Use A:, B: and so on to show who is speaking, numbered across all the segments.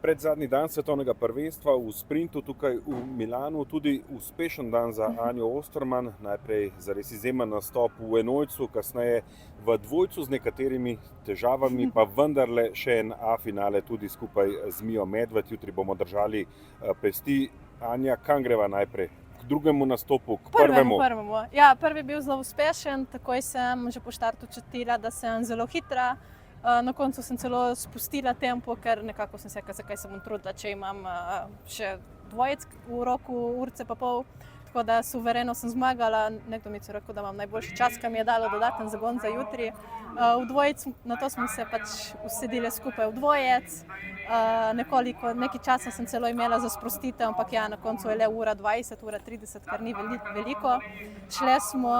A: predzadnji dan svetovnega prvenstva v sprintu tukaj v Milanu, tudi uspešen dan za Anjo Osterman, najprej zares izjemen nastop v enojcu, kasneje v dvojcu z nekaterimi težavami, pa vendarle še en A-finale tudi skupaj z Mijo Medved. Jutri bomo držali pesti. Anja, kam greva najprej? K drugemu nastopu, k prvemu?
B: Prvemu. Ja, prvi je bil zelo uspešen, takoj sem že po štartu čutila, da sem zelo hitra. Na koncu sem celo spustila tempo, ker nekako sem se rekla, zakaj se bom trudila, če imam še dvojec v roku, urce pa pol. Tako da suvereno sem zmagala, nekdo mi je rekel, da imam najboljši čas, kar mi je dalo dodaten zagon za jutri. V dvojec, na to smo se pač usedile skupaj v dvojec. Nekaj časa sem celo imela za sprostitev, ampak ja, na koncu je le ura 20, ura 30, kar ni veliko. Šle smo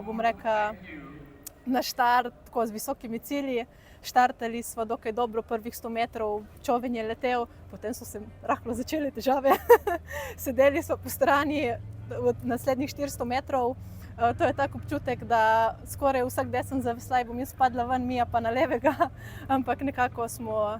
B: bom rekla, na štart, tako z visokimi cilji. Štartali smo dokaj dobro, prvih 100 metrov, čoven je letel, potem so se rahlo začele težave. Sedeli smo po strani od naslednjih 400 metrov. To je tak občutek, da skoraj vsak desen zaveslaj bom jaz padla ven, Mija pa na levega, ampak nekako smo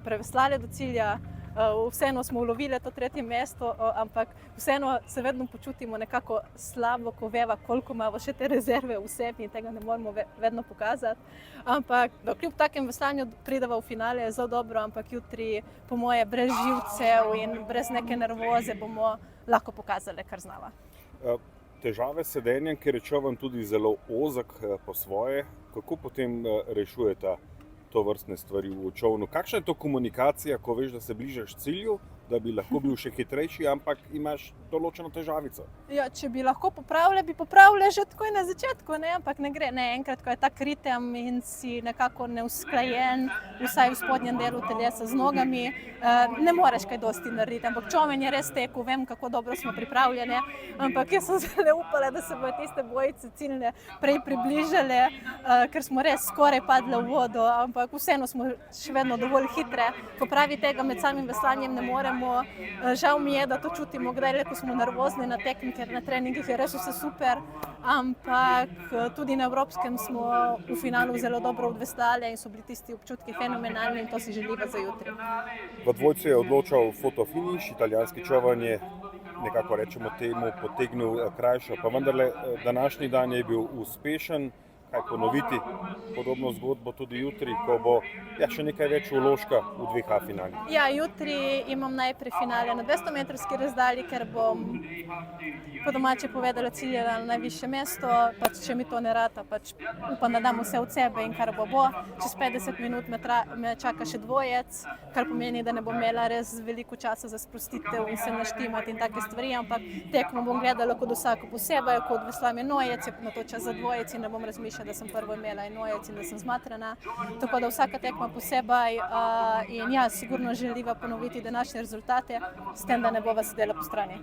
B: preveslali do cilja. Vseeno smo ulovili to tretje mesto, ampak vseeno se vedno počutimo nekako slabo, ko veva, koliko imamo še te rezerve v sebi in tega ne moramo vedno pokazati. Ampak kljub takem veslanju prideva v finale je zelo dobro, ampak jutri po moje brez živcev in brez neke nervoze bomo lahko pokazali, kar znava.
A: Težave s sedenjem, ker je čoln tudi zelo ozek po svoje, kako potem rešujeta to vrstne stvari v čolnu? Kakšna je to komunikacija, ko veš, da se bližaš cilju, da bi lahko bil še hitrejši, ampak imaš določeno težavico?
B: Ja, če bi lahko popravile, bi popravile že takoj na začetku, ne? Ampak ne gre. Ne, enkrat, ko je tak ritem in si nekako neusklajen, vsaj v spodnjem delu telesa z nogami, ne moreš kaj dosti narediti. Ampak čoln je res tekel, vem, kako dobro smo pripravljene, ampak jaz sem zelo upala, da se bodo tiste bojice ciljne prej približale, ker smo res skoraj padle v vodo, ampak vseeno smo še vedno dovolj hitre. Popraviti tega med samim veslanjem ne moremo. Žal mi je, da to čutimo kdaj, ko smo nervozni na tekmi, ker na treningih je res vse super, ampak tudi na evropskem smo v finalu zelo dobro odveslali in so bili tisti občutki fenomenalni in to si želiva za jutri.
A: V dvojcu je odločal fotofiniš, italijanski čoln je, nekako rečemo temu, potegnil krajšo, pa vendarle današnji dan je bil uspešen. Kaj ponoviti podobno zgodbo tudi jutri, ko bo še nekaj več vložka v dveh A-finalih?
B: Ja, jutri imam najprej finale na 200-metrski razdalji, ker bom po domače povedala ciljala na najvišje mesto, pač če mi to ne rata, pač upam, da dam vse od sebe in kar bo. Čez 50 minut me čaka še dvojec, kar pomeni, da ne bom imela res veliko časa za sprostitev in se naštimati in take stvari, ampak tekmo bom gledala kot vsako posebej, kot veslam enojec, je na to čas za dvojec in ne bom razmišljala, da sem prvo imela enojec in da sem zmatrana. Tako da vsaka tekma posebej in ja, sigurno želiva ponoviti današnje rezultate, s tem, da ne bova sedela po strani.